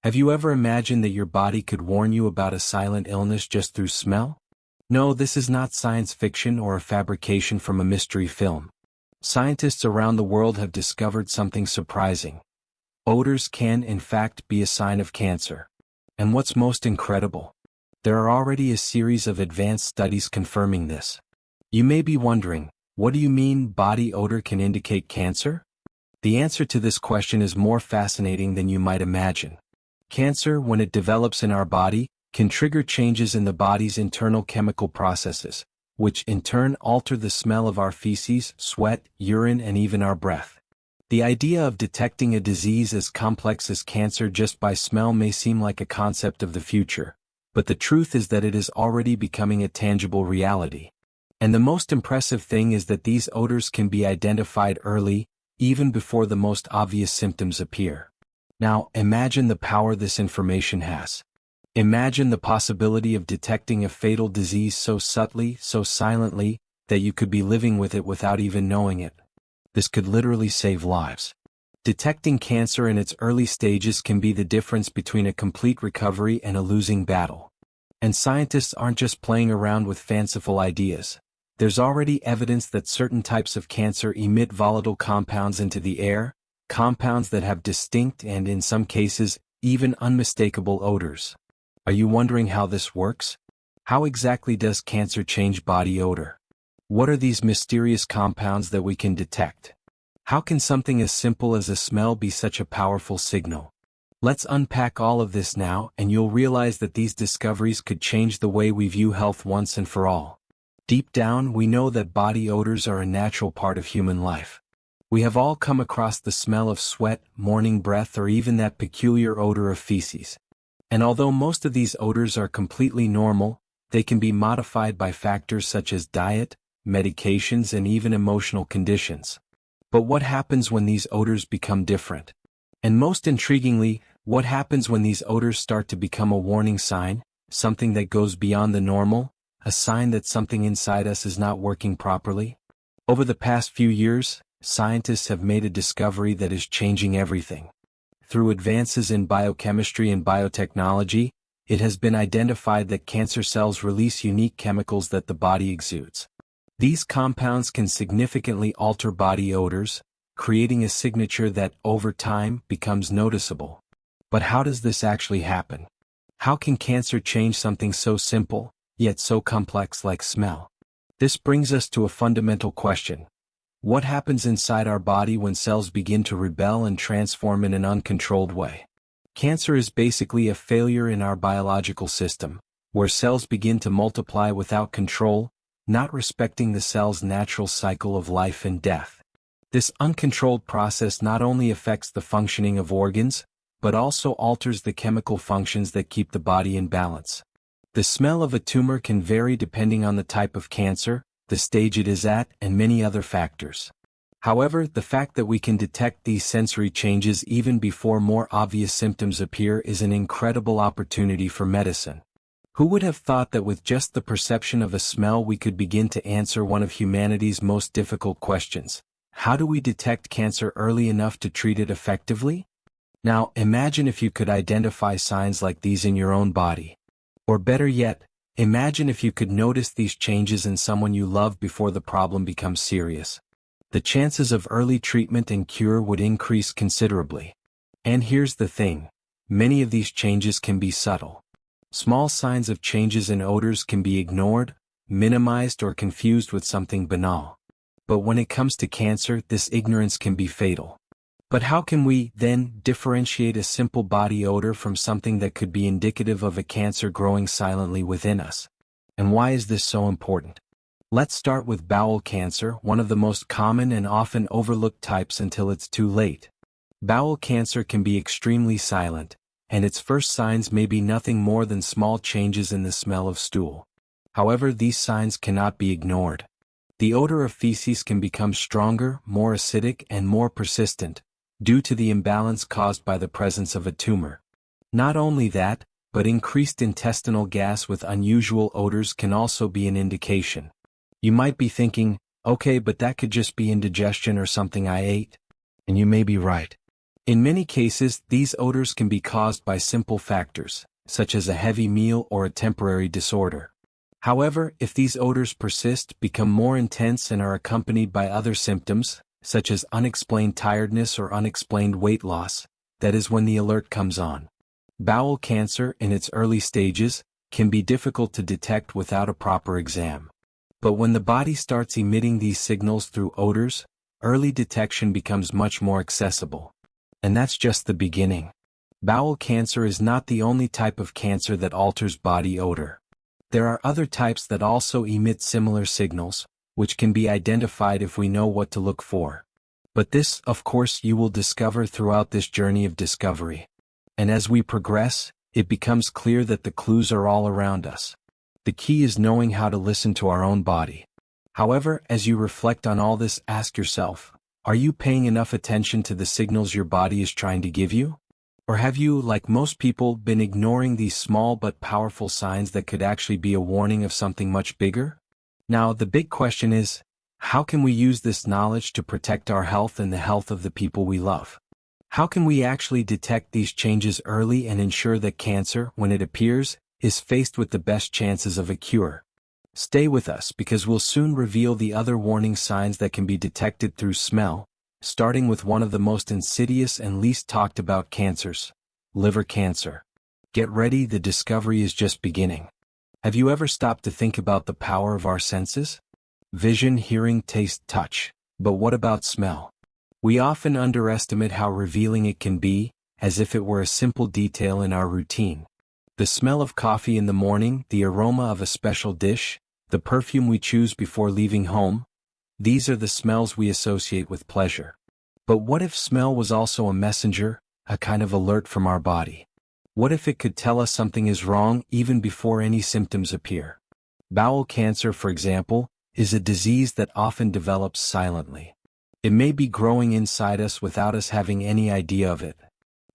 Have you ever imagined that your body could warn you about a silent illness just through smell? No, this is not science fiction or a fabrication from a mystery film. Scientists around the world have discovered something surprising. Odors can, in fact, be a sign of cancer. And what's most incredible? There are already a series of advanced studies confirming this. You may be wondering, what do you mean body odor can indicate cancer? The answer to this question is more fascinating than you might imagine. Cancer, when it develops in our body, can trigger changes in the body's internal chemical processes, which in turn alter the smell of our feces, sweat, urine, and even our breath. The idea of detecting a disease as complex as cancer just by smell may seem like a concept of the future, but the truth is that it is already becoming a tangible reality. And the most impressive thing is that these odors can be identified early, even before the most obvious symptoms appear. Now, imagine the power this information has. Imagine the possibility of detecting a fatal disease so subtly, so silently, that you could be living with it without even knowing it. This could literally save lives. Detecting cancer in its early stages can be the difference between a complete recovery and a losing battle. And scientists aren't just playing around with fanciful ideas. There's already evidence that certain types of cancer emit volatile compounds into the air, compounds that have distinct and, in some cases, even unmistakable odors. Are you wondering how this works? How exactly does cancer change body odor? What are these mysterious compounds that we can detect? How can something as simple as a smell be such a powerful signal? Let's unpack all of this now, and you'll realize that these discoveries could change the way we view health once and for all. Deep down, we know that body odors are a natural part of human life. We have all come across the smell of sweat, morning breath, or even that peculiar odor of feces. And although most of these odors are completely normal, they can be modified by factors such as diet, medications, and even emotional conditions. But what happens when these odors become different? And most intriguingly, what happens when these odors start to become a warning sign, something that goes beyond the normal, a sign that something inside us is not working properly? Over the past few years, scientists have made a discovery that is changing everything. Through advances in biochemistry and biotechnology, it has been identified that cancer cells release unique chemicals that the body exudes. These compounds can significantly alter body odors, creating a signature that, over time, becomes noticeable. But how does this actually happen? How can cancer change something so simple, yet so complex like smell? This brings us to a fundamental question. What happens inside our body when cells begin to rebel and transform in an uncontrolled way? Cancer is basically a failure in our biological system, where cells begin to multiply without control, not respecting the cell's natural cycle of life and death. This uncontrolled process not only affects the functioning of organs, but also alters the chemical functions that keep the body in balance. The smell of a tumor can vary depending on the type of cancer, the stage it is at, and many other factors. However, the fact that we can detect these sensory changes even before more obvious symptoms appear is an incredible opportunity for medicine. Who would have thought that with just the perception of a smell we could begin to answer one of humanity's most difficult questions? How do we detect cancer early enough to treat it effectively? Now, imagine if you could identify signs like these in your own body. Or better yet, imagine if you could notice these changes in someone you love before the problem becomes serious. The chances of early treatment and cure would increase considerably. And here's the thing, many of these changes can be subtle. Small signs of changes in odors can be ignored, minimized, or confused with something banal. But when it comes to cancer, this ignorance can be fatal. But how can we, then, differentiate a simple body odor from something that could be indicative of a cancer growing silently within us? And why is this so important? Let's start with bowel cancer, one of the most common and often overlooked types until it's too late. Bowel cancer can be extremely silent, and its first signs may be nothing more than small changes in the smell of stool. However, these signs cannot be ignored. The odor of feces can become stronger, more acidic, and more persistent, due to the imbalance caused by the presence of a tumor. Not only that, but increased intestinal gas with unusual odors can also be an indication. You might be thinking, okay, but that could just be indigestion or something I ate. And you may be right. In many cases, these odors can be caused by simple factors, such as a heavy meal or a temporary disorder. However, if these odors persist, become more intense and are accompanied by other symptoms, such as unexplained tiredness or unexplained weight loss, that is when the alert comes on. Bowel cancer, in its early stages, can be difficult to detect without a proper exam. But when the body starts emitting these signals through odors, early detection becomes much more accessible. And that's just the beginning. Bowel cancer is not the only type of cancer that alters body odor. There are other types that also emit similar signals, which can be identified if we know what to look for. But this, of course, you will discover throughout this journey of discovery. And as we progress, it becomes clear that the clues are all around us. The key is knowing how to listen to our own body. However, as you reflect on all this, ask yourself, are you paying enough attention to the signals your body is trying to give you? Or have you, like most people, been ignoring these small but powerful signs that could actually be a warning of something much bigger? Now, the big question is, how can we use this knowledge to protect our health and the health of the people we love? How can we actually detect these changes early and ensure that cancer, when it appears, is faced with the best chances of a cure? Stay with us because we'll soon reveal the other warning signs that can be detected through smell, starting with one of the most insidious and least talked about cancers, liver cancer. Get ready, the discovery is just beginning. Have you ever stopped to think about the power of our senses? Vision, hearing, taste, touch. But what about smell? We often underestimate how revealing it can be, as if it were a simple detail in our routine. The smell of coffee in the morning, the aroma of a special dish, the perfume we choose before leaving home, these are the smells we associate with pleasure. But what if smell was also a messenger, a kind of alert from our body? What if it could tell us something is wrong even before any symptoms appear? Bowel cancer, for example, is a disease that often develops silently. It may be growing inside us without us having any idea of it.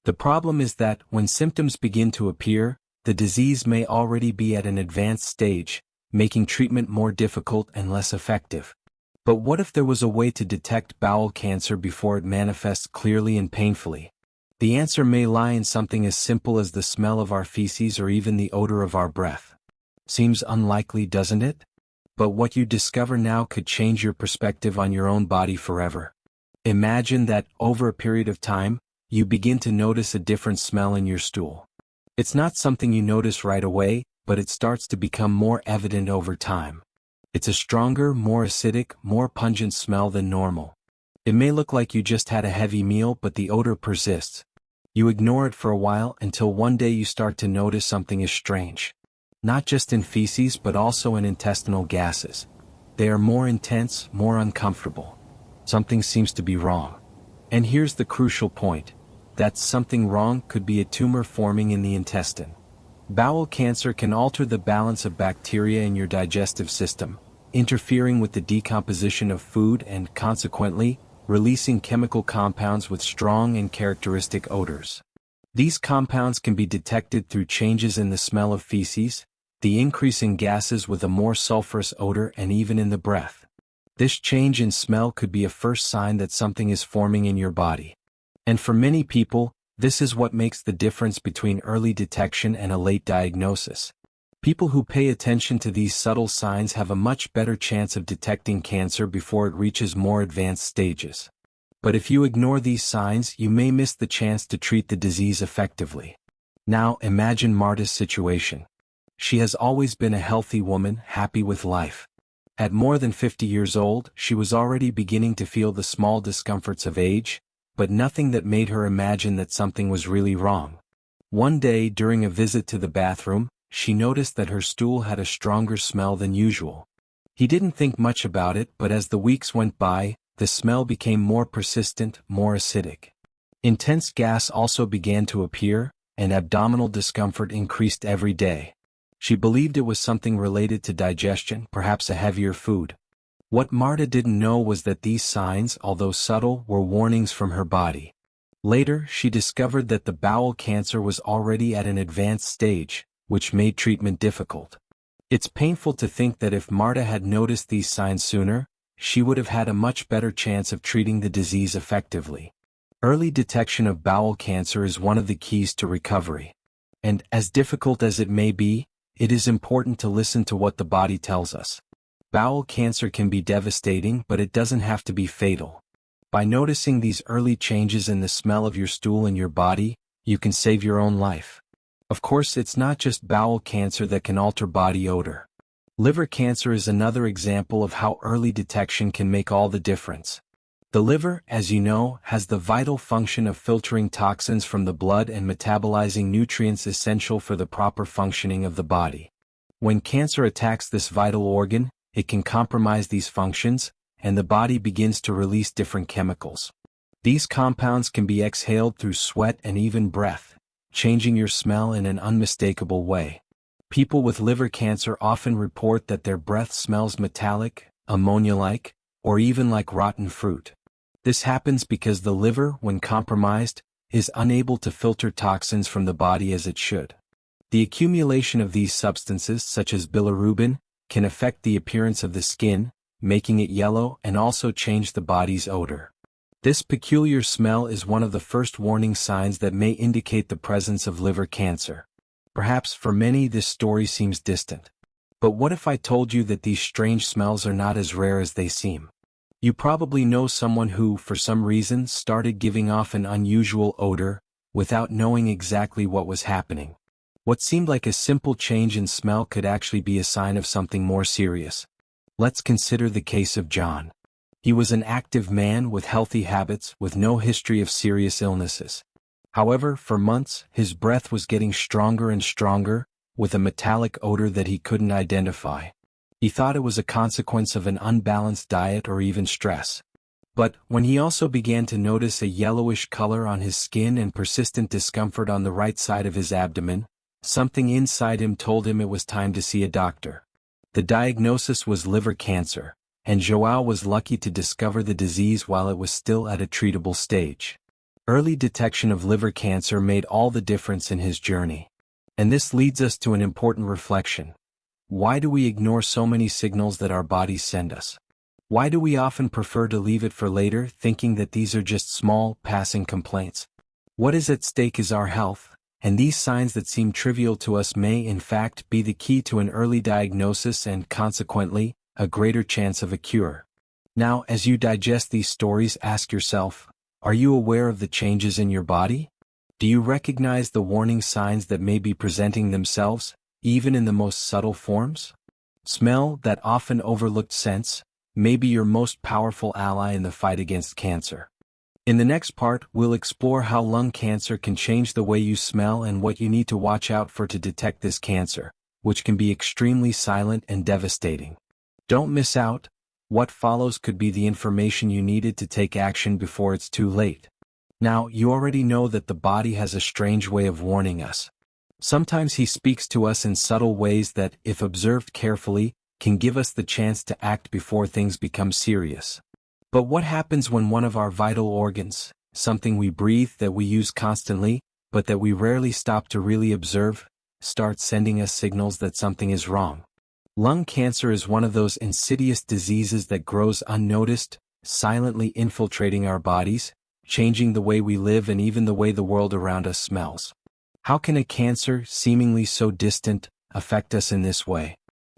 The problem is that, when symptoms begin to appear, the disease may already be at an advanced stage, making treatment more difficult and less effective. But what if there was a way to detect bowel cancer before it manifests clearly and painfully? The answer may lie in something as simple as the smell of our feces or even the odor of our breath. Seems unlikely, doesn't it? But what you discover now could change your perspective on your own body forever. Imagine that, over a period of time, you begin to notice a different smell in your stool. It's not something you notice right away, but it starts to become more evident over time. It's a stronger, more acidic, more pungent smell than normal. It may look like you just had a heavy meal, but the odor persists. You ignore it for a while until one day you start to notice something is strange. Not just in feces but also in intestinal gases. They are more intense, more uncomfortable. Something seems to be wrong. And here's the crucial point. That something wrong could be a tumor forming in the intestine. Bowel cancer can alter the balance of bacteria in your digestive system, interfering with the decomposition of food and, consequently, releasing chemical compounds with strong and characteristic odors. These compounds can be detected through changes in the smell of feces, the increase in gases with a more sulfurous odor, and even in the breath. This change in smell could be a first sign that something is forming in your body. And for many people, this is what makes the difference between early detection and a late diagnosis. People who pay attention to these subtle signs have a much better chance of detecting cancer before it reaches more advanced stages. But if you ignore these signs, you may miss the chance to treat the disease effectively. Now, imagine Marta's situation. She has always been a healthy woman, happy with life. At more than 50 years old, she was already beginning to feel the small discomforts of age, but nothing that made her imagine that something was really wrong. One day, during a visit to the bathroom, she noticed that her stool had a stronger smell than usual. He didn't think much about it, but as the weeks went by, the smell became more persistent, more acidic. Intense gas also began to appear, and abdominal discomfort increased every day. She believed it was something related to digestion, perhaps a heavier food. What Marta didn't know was that these signs, although subtle, were warnings from her body. Later, she discovered that the bowel cancer was already at an advanced stage, which made treatment difficult. It's painful to think that if Marta had noticed these signs sooner, she would have had a much better chance of treating the disease effectively. Early detection of bowel cancer is one of the keys to recovery. And, as difficult as it may be, it is important to listen to what the body tells us. Bowel cancer can be devastating, but it doesn't have to be fatal. By noticing these early changes in the smell of your stool and your body, you can save your own life. Of course, it's not just bowel cancer that can alter body odor. Liver cancer is another example of how early detection can make all the difference. The liver, as you know, has the vital function of filtering toxins from the blood and metabolizing nutrients essential for the proper functioning of the body. When cancer attacks this vital organ, it can compromise these functions, and the body begins to release different chemicals. These compounds can be exhaled through sweat and even breath, changing your smell in an unmistakable way. People with liver cancer often report that their breath smells metallic, ammonia-like, or even like rotten fruit. This happens because the liver, when compromised, is unable to filter toxins from the body as it should. The accumulation of these substances, such as bilirubin, can affect the appearance of the skin, making it yellow and also change the body's odor. This peculiar smell is one of the first warning signs that may indicate the presence of liver cancer. Perhaps for many this story seems distant. But what if I told you that these strange smells are not as rare as they seem? You probably know someone who, for some reason, started giving off an unusual odor, without knowing exactly what was happening. What seemed like a simple change in smell could actually be a sign of something more serious. Let's consider the case of John. He was an active man with healthy habits, with no history of serious illnesses. However, for months, his breath was getting stronger and stronger, with a metallic odor that he couldn't identify. He thought it was a consequence of an unbalanced diet or even stress. But, when he also began to notice a yellowish color on his skin and persistent discomfort on the right side of his abdomen, something inside him told him it was time to see a doctor. The diagnosis was liver cancer, and João was lucky to discover the disease while it was still at a treatable stage. Early detection of liver cancer made all the difference in his journey. And this leads us to an important reflection. Why do we ignore so many signals that our bodies send us? Why do we often prefer to leave it for later, thinking that these are just small, passing complaints? What is at stake is our health, and these signs that seem trivial to us may in fact be the key to an early diagnosis and, consequently, a greater chance of a cure. Now, as you digest these stories, ask yourself, are you aware of the changes in your body? Do you recognize the warning signs that may be presenting themselves, even in the most subtle forms? Smell, that often overlooked sense, may be your most powerful ally in the fight against cancer. In the next part, we'll explore how lung cancer can change the way you smell and what you need to watch out for to detect this cancer, which can be extremely silent and devastating. Don't miss out. What follows could be the information you needed to take action before it's too late. Now, you already know that the body has a strange way of warning us. Sometimes he speaks to us in subtle ways that, if observed carefully, can give us the chance to act before things become serious. But what happens when one of our vital organs, something we breathe that we use constantly, but that we rarely stop to really observe, starts sending us signals that something is wrong? Lung cancer is one of those insidious diseases that grows unnoticed, silently infiltrating our bodies, changing the way we live and even the way the world around us smells. How can a cancer, seemingly so distant, affect us in this way?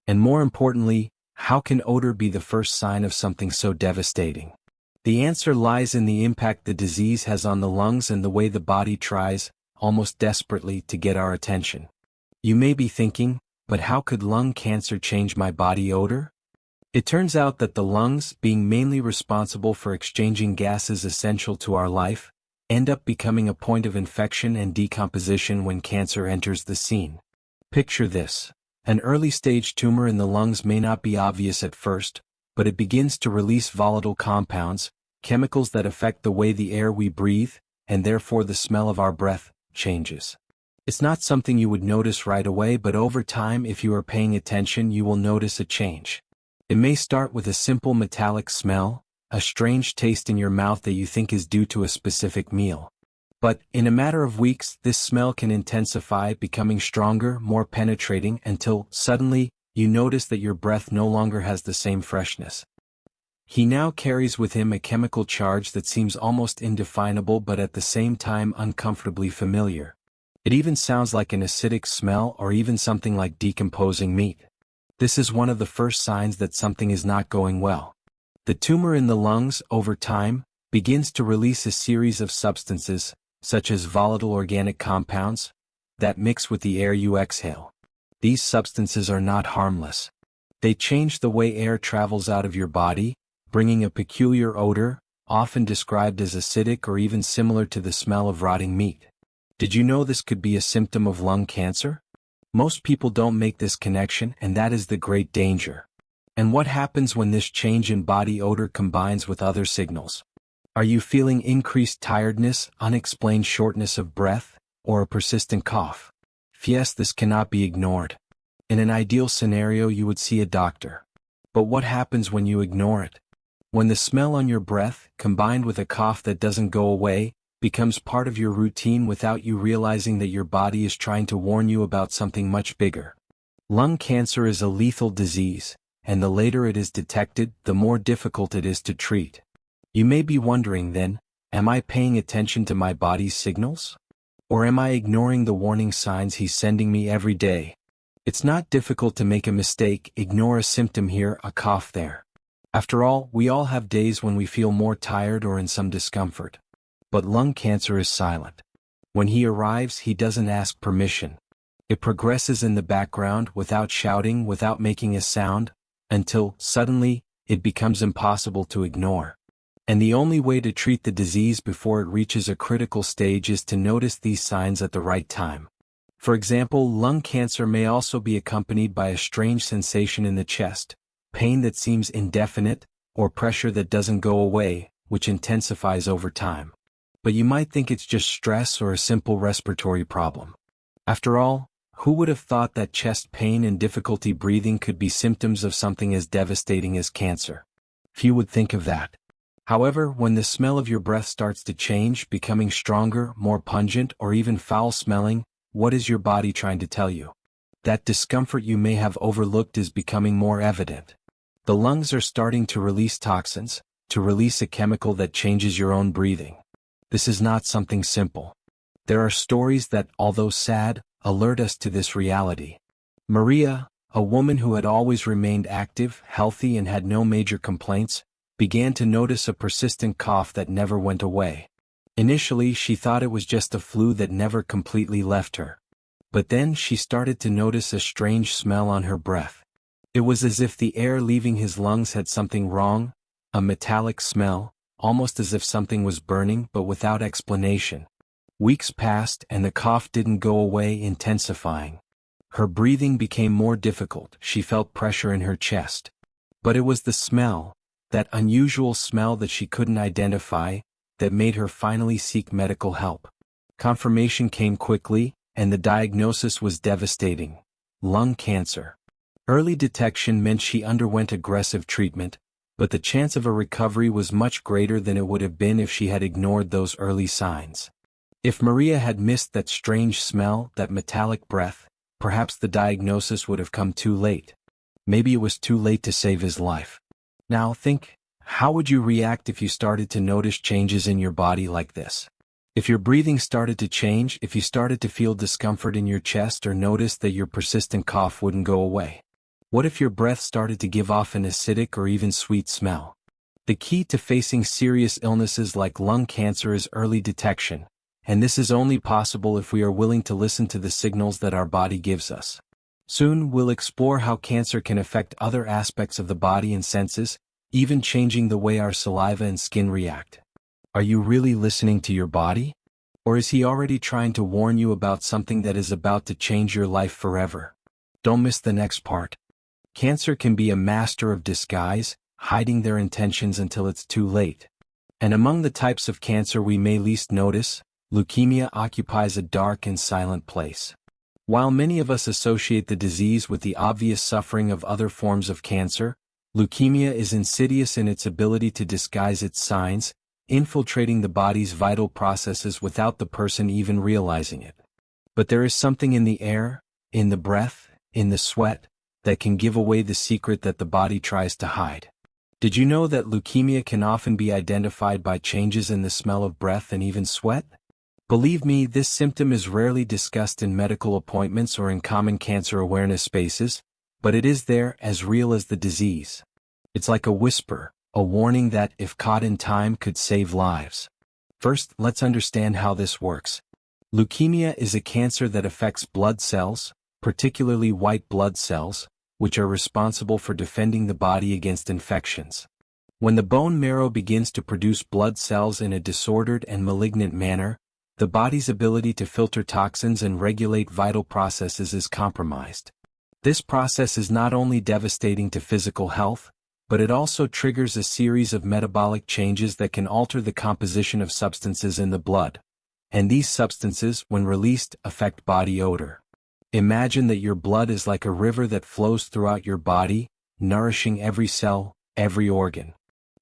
And more importantly, how can odor be the first sign of something so devastating? The answer lies in the impact the disease has on the lungs and the way the body tries, almost desperately, to get our attention. You may be thinking, but how could lung cancer change my body odor? It turns out that the lungs, being mainly responsible for exchanging gases essential to our life, end up becoming a point of infection and decomposition when cancer enters the scene. Picture this. An early-stage tumor in the lungs may not be obvious at first, but it begins to release volatile compounds, chemicals that affect the way the air we breathe, and therefore the smell of our breath, changes. It's not something you would notice right away, but over time, if you are paying attention, you will notice a change. It may start with a simple metallic smell, a strange taste in your mouth that you think is due to a specific meal. But, in a matter of weeks, this smell can intensify, becoming stronger, more penetrating, until, suddenly, you notice that your breath no longer has the same freshness. He now carries with him a chemical charge that seems almost indefinable but at the same time uncomfortably familiar. It even sounds like an acidic smell or even something like decomposing meat. This is one of the first signs that something is not going well. The tumor in the lungs, over time, begins to release a series of substances, such as volatile organic compounds, that mix with the air you exhale. These substances are not harmless. They change the way air travels out of your body, bringing a peculiar odor, often described as acidic or even similar to the smell of rotting meat. Did you know this could be a symptom of lung cancer? Most people don't make this connection, and that is the great danger. And what happens when this change in body odor combines with other signals? Are you feeling increased tiredness, unexplained shortness of breath, or a persistent cough? Yes, this cannot be ignored. In an ideal scenario, you would see a doctor. But what happens when you ignore it? When the smell on your breath, combined with a cough that doesn't go away, becomes part of your routine without you realizing that your body is trying to warn you about something much bigger. Lung cancer is a lethal disease, and the later it is detected, the more difficult it is to treat. You may be wondering then, am I paying attention to my body's signals? Or am I ignoring the warning signs he's sending me every day? It's not difficult to make a mistake, ignore a symptom here, a cough there. After all, we all have days when we feel more tired or in some discomfort. But lung cancer is silent. When he arrives, he doesn't ask permission. It progresses in the background without shouting, without making a sound, until, suddenly, it becomes impossible to ignore. And the only way to treat the disease before it reaches a critical stage is to notice these signs at the right time. For example, lung cancer may also be accompanied by a strange sensation in the chest, pain that seems indefinite, or pressure that doesn't go away, which intensifies over time. But you might think it's just stress or a simple respiratory problem. After all, who would have thought that chest pain and difficulty breathing could be symptoms of something as devastating as cancer? Few would think of that. However, when the smell of your breath starts to change, becoming stronger, more pungent, or even foul-smelling, what is your body trying to tell you? That discomfort you may have overlooked is becoming more evident. The lungs are starting to release toxins, to release a chemical that changes your own breathing. This is not something simple. There are stories that, although sad, alert us to this reality. Maria, a woman who had always remained active, healthy, and had no major complaints, began to notice a persistent cough that never went away. Initially, she thought it was just a flu that never completely left her. But then she started to notice a strange smell on her breath. It was as if the air leaving his lungs had something wrong, a metallic smell, almost as if something was burning but without explanation. Weeks passed and the cough didn't go away, intensifying. Her breathing became more difficult, she felt pressure in her chest. But it was the smell, that unusual smell that she couldn't identify, that made her finally seek medical help. Confirmation came quickly, and the diagnosis was devastating: lung cancer. Early detection meant she underwent aggressive treatment, but the chance of a recovery was much greater than it would have been if she had ignored those early signs. If Maria had missed that strange smell, that metallic breath, perhaps the diagnosis would have come too late. Maybe it was too late to save his life. Now think, how would you react if you started to notice changes in your body like this? If your breathing started to change, if you started to feel discomfort in your chest or noticed that your persistent cough wouldn't go away? What if your breath started to give off an acidic or even sweet smell? The key to facing serious illnesses like lung cancer is early detection, and this is only possible if we are willing to listen to the signals that our body gives us. Soon we'll explore how cancer can affect other aspects of the body and senses, even changing the way our saliva and skin react. Are you really listening to your body? Or is he already trying to warn you about something that is about to change your life forever? Don't miss the next part. Cancer can be a master of disguise, hiding their intentions until it's too late. And among the types of cancer we may least notice, leukemia occupies a dark and silent place. While many of us associate the disease with the obvious suffering of other forms of cancer, leukemia is insidious in its ability to disguise its signs, infiltrating the body's vital processes without the person even realizing it. But there is something in the air, in the breath, in the sweat, that can give away the secret that the body tries to hide. Did you know that leukemia can often be identified by changes in the smell of breath and even sweat? Believe me, this symptom is rarely discussed in medical appointments or in common cancer awareness spaces, but it is there, as real as the disease. It's like a whisper, a warning that, if caught in time, could save lives. First, let's understand how this works. Leukemia is a cancer that affects blood cells, particularly white blood cells, which are responsible for defending the body against infections. When the bone marrow begins to produce blood cells in a disordered and malignant manner, the body's ability to filter toxins and regulate vital processes is compromised. This process is not only devastating to physical health, but it also triggers a series of metabolic changes that can alter the composition of substances in the blood. And these substances, when released, affect body odor. Imagine that your blood is like a river that flows throughout your body, nourishing every cell, every organ.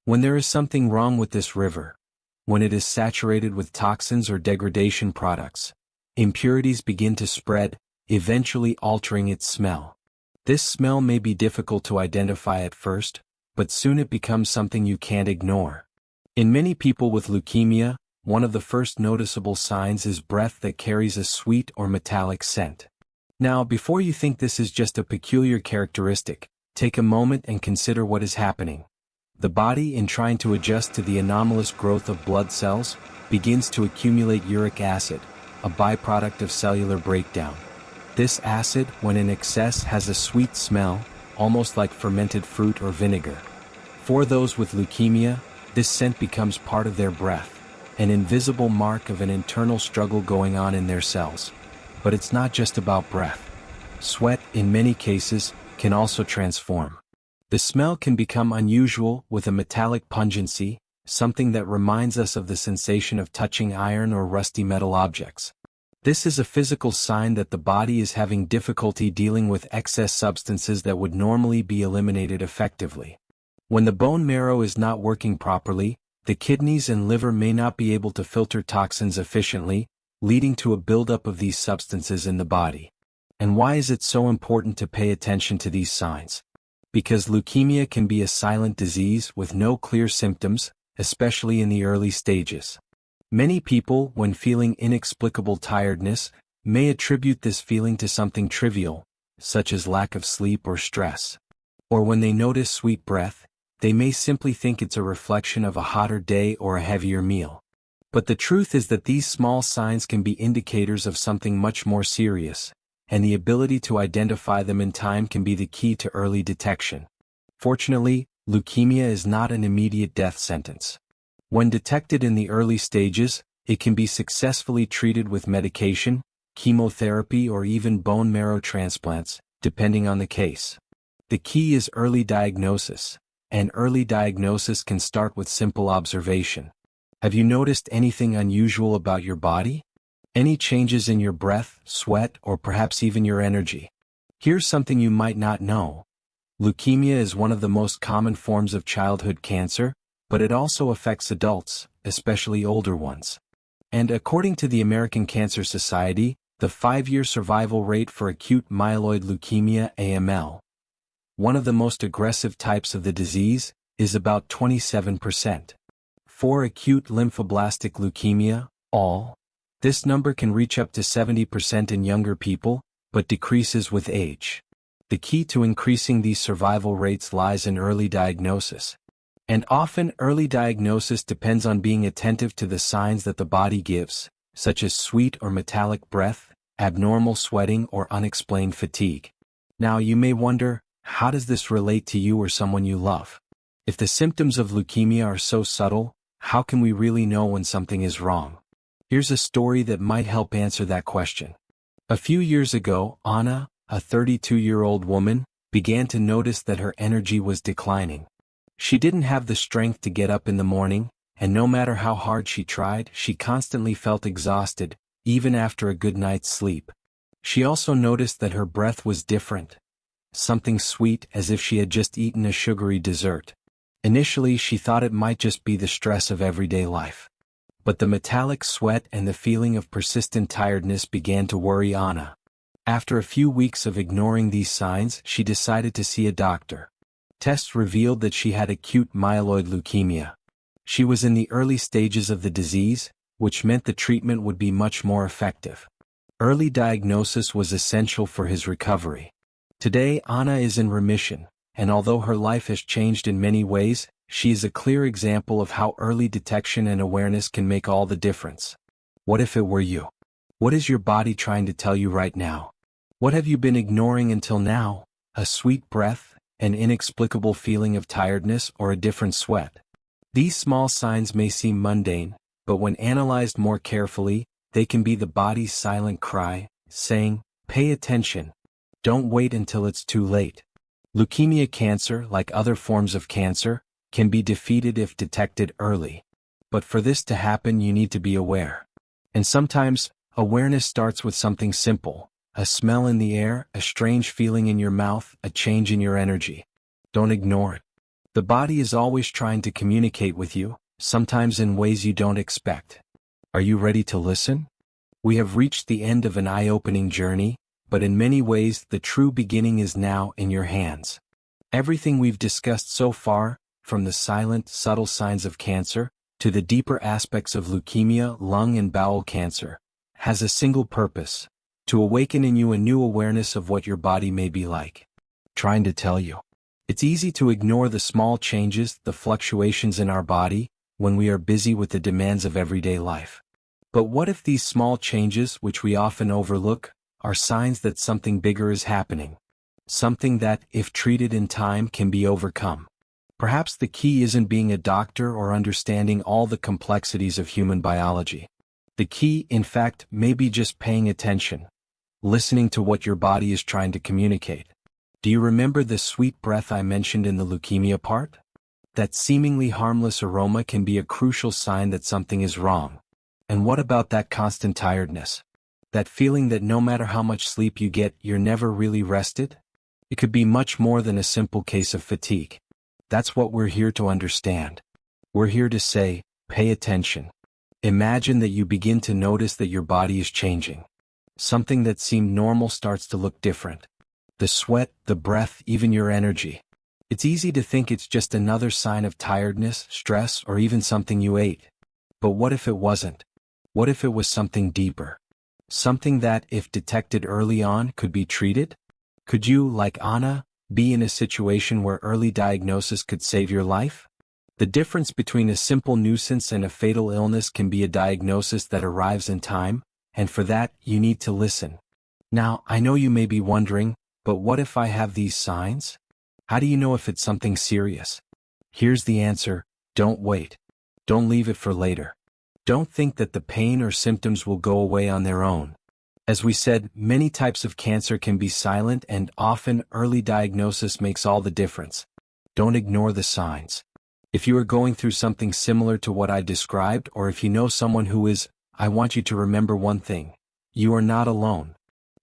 When there is something wrong with this river, when it is saturated with toxins or degradation products, impurities begin to spread, eventually altering its smell. This smell may be difficult to identify at first, but soon it becomes something you can't ignore. In many people with leukemia, one of the first noticeable signs is breath that carries a sweet or metallic scent. Now, before you think this is just a peculiar characteristic, take a moment and consider what is happening. The body, in trying to adjust to the anomalous growth of blood cells, begins to accumulate uric acid, a byproduct of cellular breakdown. This acid, when in excess, has a sweet smell, almost like fermented fruit or vinegar. For those with leukemia, this scent becomes part of their breath, an invisible mark of an internal struggle going on in their cells. But it's not just about breath. Sweat, in many cases, can also transform. The smell can become unusual, with a metallic pungency, something that reminds us of the sensation of touching iron or rusty metal objects. This is a physical sign that the body is having difficulty dealing with excess substances that would normally be eliminated effectively. When the bone marrow is not working properly, the kidneys and liver may not be able to filter toxins efficiently, leading to a buildup of these substances in the body. And why is it so important to pay attention to these signs? Because leukemia can be a silent disease with no clear symptoms, especially in the early stages. Many people, when feeling inexplicable tiredness, may attribute this feeling to something trivial, such as lack of sleep or stress. Or when they notice sweet breath, they may simply think it's a reflection of a hotter day or a heavier meal. But the truth is that these small signs can be indicators of something much more serious, and the ability to identify them in time can be the key to early detection. Fortunately, leukemia is not an immediate death sentence. When detected in the early stages, it can be successfully treated with medication, chemotherapy, or even bone marrow transplants, depending on the case. The key is early diagnosis, and early diagnosis can start with simple observation. Have you noticed anything unusual about your body? Any changes in your breath, sweat, or perhaps even your energy? Here's something you might not know. Leukemia is one of the most common forms of childhood cancer, but it also affects adults, especially older ones. And according to the American Cancer Society, the 5-year survival rate for acute myeloid leukemia (AML), one of the most aggressive types of the disease, is about 27%. For acute lymphoblastic leukemia, ALL, this number can reach up to 70% in younger people, but decreases with age. The key to increasing these survival rates lies in early diagnosis. And often early diagnosis depends on being attentive to the signs that the body gives, such as sweet or metallic breath, abnormal sweating, or unexplained fatigue. Now you may wonder, how does this relate to you or someone you love? If the symptoms of leukemia are so subtle, how can we really know when something is wrong? Here's a story that might help answer that question. A few years ago, Anna, a 32-year-old woman, began to notice that her energy was declining. She didn't have the strength to get up in the morning, and no matter how hard she tried, she constantly felt exhausted, even after a good night's sleep. She also noticed that her breath was different. Something sweet, as if she had just eaten a sugary dessert. Initially, she thought it might just be the stress of everyday life. But the metallic sweat and the feeling of persistent tiredness began to worry Anna. After a few weeks of ignoring these signs, she decided to see a doctor. Tests revealed that she had acute myeloid leukemia. She was in the early stages of the disease, which meant the treatment would be much more effective. Early diagnosis was essential for his recovery. Today, Anna is in remission, and although her life has changed in many ways, she is a clear example of how early detection and awareness can make all the difference. What if it were you? What is your body trying to tell you right now? What have you been ignoring until now? A sweet breath, an inexplicable feeling of tiredness, or a different sweat? These small signs may seem mundane, but when analyzed more carefully, they can be the body's silent cry, saying, "Pay attention. Don't wait until it's too late." Leukemia cancer, like other forms of cancer, can be defeated if detected early. But for this to happen, you need to be aware. And sometimes, awareness starts with something simple: a smell in the air, a strange feeling in your mouth, a change in your energy. Don't ignore it. The body is always trying to communicate with you, sometimes in ways you don't expect. Are you ready to listen? We have reached the end of an eye-opening journey, but in many ways the true beginning is now in your hands. Everything we've discussed so far, from the silent, subtle signs of cancer, to the deeper aspects of leukemia, lung and bowel cancer, has a single purpose: to awaken in you a new awareness of what your body may be like. Trying to tell you. It's easy to ignore the small changes, the fluctuations in our body, when we are busy with the demands of everyday life. But what if these small changes, which we often overlook, are signs that something bigger is happening? Something that, if treated in time, can be overcome. Perhaps the key isn't being a doctor or understanding all the complexities of human biology. The key, in fact, may be just paying attention, listening to what your body is trying to communicate. Do you remember the sweet breath I mentioned in the leukemia part? That seemingly harmless aroma can be a crucial sign that something is wrong. And what about that constant tiredness? That feeling that no matter how much sleep you get, you're never really rested? It could be much more than a simple case of fatigue. That's what we're here to understand. We're here to say, pay attention. Imagine that you begin to notice that your body is changing. Something that seemed normal starts to look different. The sweat, the breath, even your energy. It's easy to think it's just another sign of tiredness, stress, or even something you ate. But what if it wasn't? What if it was something deeper? Something that, if detected early on, could be treated? Could you, like Anna, be in a situation where early diagnosis could save your life? The difference between a simple nuisance and a fatal illness can be a diagnosis that arrives in time, and for that, you need to listen. Now, I know you may be wondering, but what if I have these signs? How do you know if it's something serious? Here's the answer: don't wait. Don't leave it for later. Don't think that the pain or symptoms will go away on their own. As we said, many types of cancer can be silent, and often early diagnosis makes all the difference. Don't ignore the signs. If you are going through something similar to what I described, or if you know someone who is, I want you to remember one thing: you are not alone.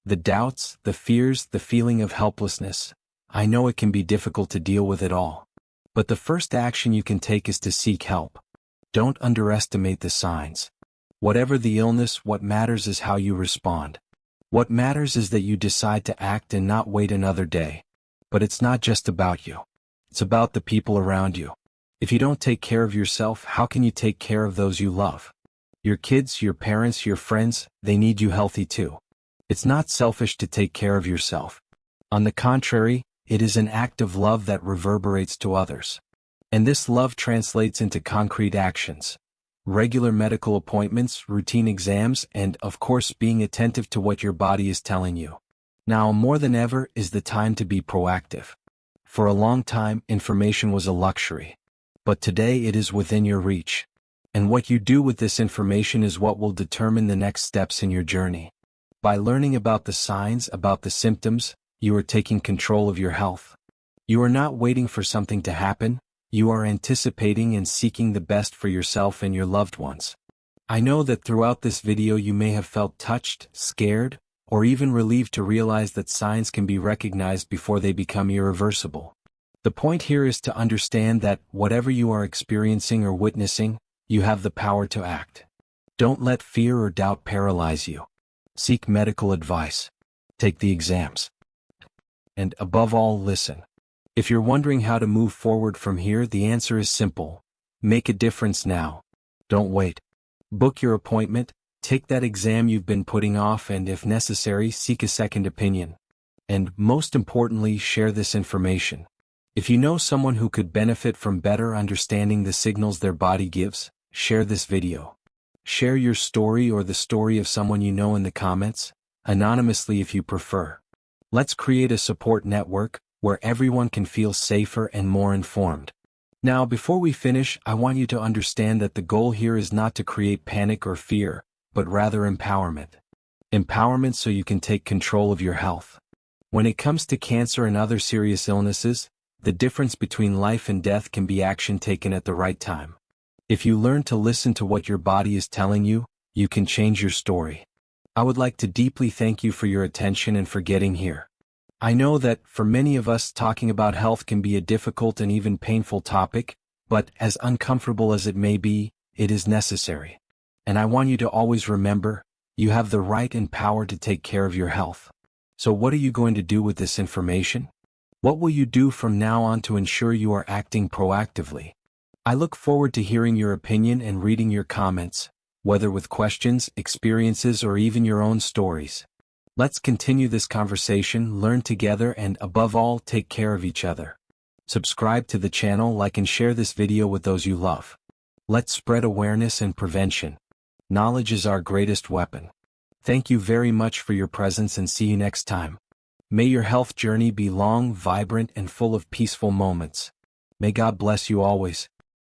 The doubts, the fears, the feeling of helplessness, I know it can be difficult to deal with it all. But the first action you can take is to seek help. Don't underestimate the signs. Whatever the illness, what matters is how you respond. What matters is that you decide to act and not wait another day. But it's not just about you. It's about the people around you. If you don't take care of yourself, how can you take care of those you love? Your kids, your parents, your friends, they need you healthy too. It's not selfish to take care of yourself. On the contrary, it is an act of love that reverberates to others. And this love translates into concrete actions. Regular medical appointments, routine exams, and, of course, being attentive to what your body is telling you. Now, more than ever, is the time to be proactive. For a long time, information was a luxury. But today it is within your reach. And what you do with this information is what will determine the next steps in your journey. By learning about the signs, about the symptoms, you are taking control of your health. You are not waiting for something to happen, you are anticipating and seeking the best for yourself and your loved ones. I know that throughout this video you may have felt touched, scared, or even relieved to realize that signs can be recognized before they become irreversible. The point here is to understand that, whatever you are experiencing or witnessing, you have the power to act. Don't let fear or doubt paralyze you. Seek medical advice. Take the exams. And above all, listen. If you're wondering how to move forward from here, the answer is simple. Make a difference now. Don't wait. Book your appointment, take that exam you've been putting off, and if necessary, seek a second opinion. And, most importantly, share this information. If you know someone who could benefit from better understanding the signals their body gives, share this video. Share your story or the story of someone you know in the comments, anonymously if you prefer. Let's create a support network where everyone can feel safer and more informed. Now, before we finish, I want you to understand that the goal here is not to create panic or fear, but rather empowerment. Empowerment so you can take control of your health. When it comes to cancer and other serious illnesses, the difference between life and death can be action taken at the right time. If you learn to listen to what your body is telling you, you can change your story. I would like to deeply thank you for your attention and for getting here. I know that, for many of us, talking about health can be a difficult and even painful topic, but as uncomfortable as it may be, it is necessary. And I want you to always remember, you have the right and power to take care of your health. So what are you going to do with this information? What will you do from now on to ensure you are acting proactively? I look forward to hearing your opinion and reading your comments, whether with questions, experiences, or even your own stories. Let's continue this conversation, learn together, and above all, take care of each other. Subscribe to the channel, like and share this video with those you love. Let's spread awareness and prevention. Knowledge is our greatest weapon. Thank you very much for your presence and see you next time. May your health journey be long, vibrant, and full of peaceful moments. May God bless you always.